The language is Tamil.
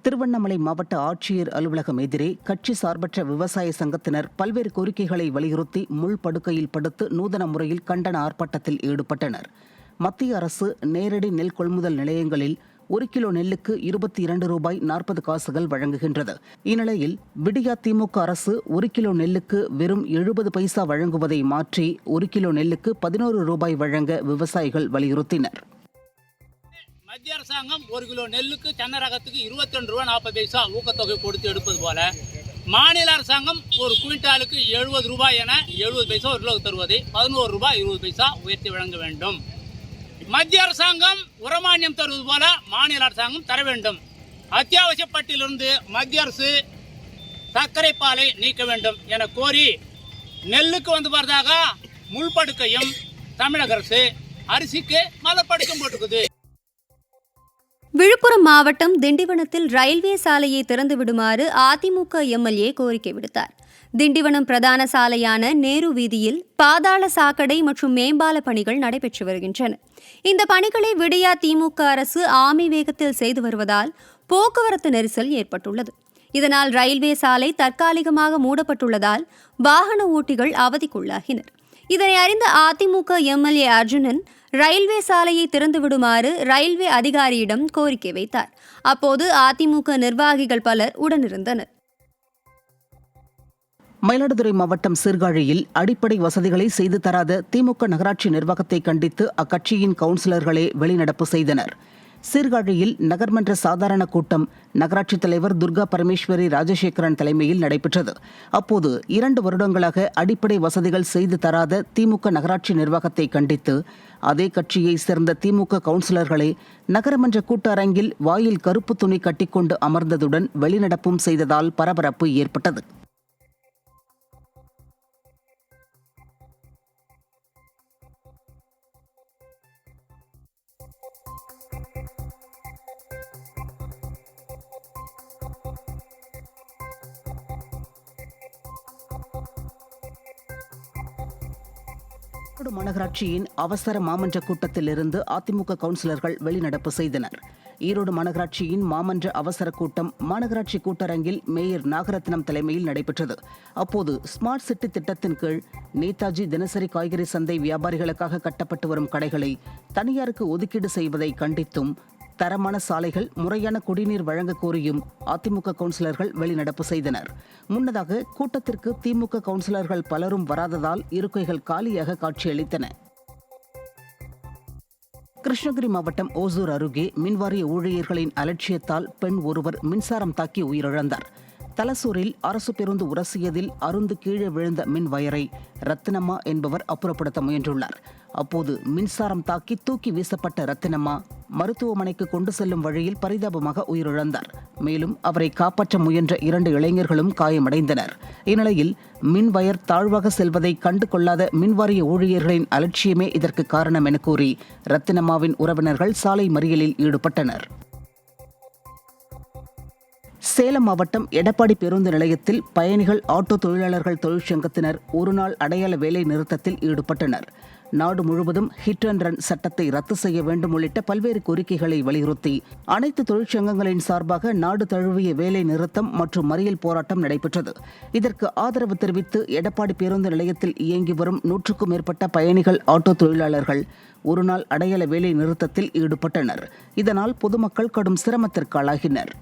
திருவண்ணாமலை மாவட்ட ஆட்சியர் அலுவலகம் எதிரே கட்சி சார்பற்ற விவசாய சங்கத்தினர் பல்வேறு கோரிக்கைகளை வலியுறுத்தி முள் படுக்கையில் படுத்து நூதன முறையில் கண்டன ஆர்ப்பாட்டத்தில் ஈடுபட்டனர். மத்திய அரசு நேரடி நெல் கொள்முதல் நிலையங்களில் 1 கிலோ நெல்லுக்கு ₹22.40 வழங்குகின்றது. இந்நிலையில் விடியா திமுக அரசு 1 கிலோ நெல்லுக்கு வெறும் 70 பைசா வழங்குவதை மாற்றி 1 கிலோ நெல்லுக்கு ₹11 வழங்க விவசாயிகள் வலியுறுத்தினர். மத்திய அரசாங்கம் 1 கிலோ நெல்லுக்கு தென்னை ரகத்துக்கு ₹22.40 ஊக்கத்தொகை கொடுத்து எடுப்பது போல மாநில அரசாங்கம் ஒரு குவிண்டாலுக்கு ₹70 என 70 பைசா ஒரு கிலோவுக்கு தருவதை ₹11.20 உயர்த்தி வழங்க வேண்டும். மத்திய அரசாங்கம் உரமானியம் தருவது போல மாநில அரசாங்கம் தர வேண்டும். அத்தியாவசிய பட்டியலிருந்து மத்திய அரசு சர்க்கரை பாலை நீக்க வேண்டும் என கோரி நெல்லுக்கு வந்து பார்த்ததாக முள்படுக்கையும் தமிழக அரசு அரிசிக்கு மலப்படுக்கம் போட்டுக்குது. விழுப்புரம் மாவட்டம் திண்டிவனத்தில் ரயில்வே சாலையை திறந்து விடுமாறு அதிமுக எம்எல்ஏ கோரிக்கை விடுத்தார். திண்டிவனம் பிரதான சாலையான நேரு வீதியில் பாதாள சாக்கடை மற்றும் மேம்பால பணிகள் நடைபெற்று வருகின்றன. இந்த பணிகளை விடியா திமுக அரசு ஆமி வேகத்தில் செய்து வருவதால் போக்குவரத்து நெரிசல் ஏற்பட்டுள்ளது. இதனால் ரயில்வே சாலை தற்காலிகமாக மூடப்பட்டுள்ளதால் வாகன ஓட்டிகள் அவதிக்குள்ளாகினர். இதனை அறிந்த அதிமுக எம்எல்ஏ அர்ஜுனன் ரயில்வே சாலையை திறந்து விடுமாறு ரயில்வே அதிகாரியிடம் கோரிக்கை வைத்தார். அப்போது அதிமுக நிர்வாகிகள் பலர் உடனிருந்தனர். மயிலாடுதுறை மாவட்டம் சீர்காழியில் அடிப்படை வசதிகளை செய்து தராத திமுக நகராட்சி நிர்வாகத்தை கண்டித்து அக்கட்சியின் கவுன்சிலர்களே வெளிநடப்பு செய்தனர். சீர்காழியில் நகர்மன்ற சாதாரண கூட்டம் நகராட்சித் தலைவர் துர்கா பரமேஸ்வரி ராஜசேகரன் தலைமையில் நடைபெற்றது. அப்போது 2 வருடங்களாக அடிப்படை வசதிகள் செய்து தராத திமுக நகராட்சி நிர்வாகத்தை கண்டித்து அதே கட்சியை சேர்ந்த திமுக கவுன்சிலர்களே நகரமன்ற கூட்ட அரங்கில் வாயில் கருப்பு துணி கட்டிக்கொண்டு அமர்ந்ததுடன் வெளிநடப்பும் செய்ததால் பரபரப்பு ஏற்பட்டது. ஈரோடு மாநகராட்சியின் அவசர மாமன்ற கூட்டத்திலிருந்து அதிமுக கவுன்சிலர்கள் வெளிநடப்பு செய்தனர். ஈரோடு மாநகராட்சியின் மாமன்ற அவசர கூட்டம் மாநகராட்சி கூட்டரங்கில் மேயர் நாகரத்னம் தலைமையில் நடைபெற்றது. அப்போது ஸ்மார்ட் சிட்டி திட்டத்தின் கீழ் நேதாஜி தினசரி காய்கறி சந்தை வியாபாரிகளுக்காக கட்டப்பட்டு வரும் கடைகளை தனியாருக்கு ஒதுக்கீடு செய்வதை கண்டித்தும் தரமான சாலைகள் முறையான குடிநீர் வழங்க கோரியும் அதிமுக கவுன்சிலர்கள் வெளிநடப்பு செய்தனர். முன்னதாக கூட்டத்திற்கு திமுக கவுன்சிலர்கள் பலரும் வராததால் இருக்கைகள் காலியாக காட்சியளித்தன. கிருஷ்ணகிரி மாவட்டம் ஓசூர் அருகே மின்வாரிய ஊழியர்களின் அலட்சியத்தால் பெண் ஒருவர் மின்சாரம் தாக்கி உயிரிழந்தார். தலசூரில் அரசு பேருந்து உரசியதில் அருந்து கீழே விழுந்த மின் வயரை ரத்தினம்மா என்பவர் அப்புறப்படுத்த முயன்றுள்ளார். அப்போது மின்சாரம் தாக்கி தூக்கி வீசப்பட்ட ரத்தினம்மா மருத்துவமனைக்கு கொண்டு செல்லும் வழியில் பரிதாபமாக உயிரிழந்தார். மேலும் அவரை காப்பாற்ற முயன்ற 2 இளைஞர்களும் காயமடைந்தனர். இந்நிலையில் மின் வயர் தாழ்வாக செல்வதை கண்டு கொள்ளாத மின்வாரிய ஊழியர்களின் அலட்சியமே இதற்கு காரணம் என கூறி ரத்தினம்மாவின் உறவினர்கள் சாலை மறியலில் ஈடுபட்டனர். சேலம் மாவட்டம் எடப்பாடி பேருந்து நிலையத்தில் பயணிகள் ஆட்டோ தொழிலாளர்கள் தொழிற்சங்கத்தினர் ஒருநாள் அடையாள வேலை நிறுத்தத்தில் ஈடுபட்டனர். நாடு முழுவதும் ஹிட் அண்ட் ரன் சட்டத்தை ரத்து செய்ய வேண்டும் உள்ளிட்ட பல்வேறு கோரிக்கைகளை வலியுறுத்தி அனைத்து தொழிற்சங்கங்களின் சார்பாக நாடு தழுவிய வேலை நிறுத்தம் மற்றும் மறியல் போராட்டம் நடைபெற்றது. இதற்கு ஆதரவு தெரிவித்து எடப்பாடி பேருந்து நிலையத்தில் இயங்கி வரும் 100க்கும் மேற்பட்ட பயணிகள் ஆட்டோ தொழிலாளர்கள் ஒருநாள் அடையாள வேலை நிறுத்தத்தில் ஈடுபட்டனர். இதனால் பொதுமக்கள் கடும் சிரமத்திற்கு ஆளாகினர்.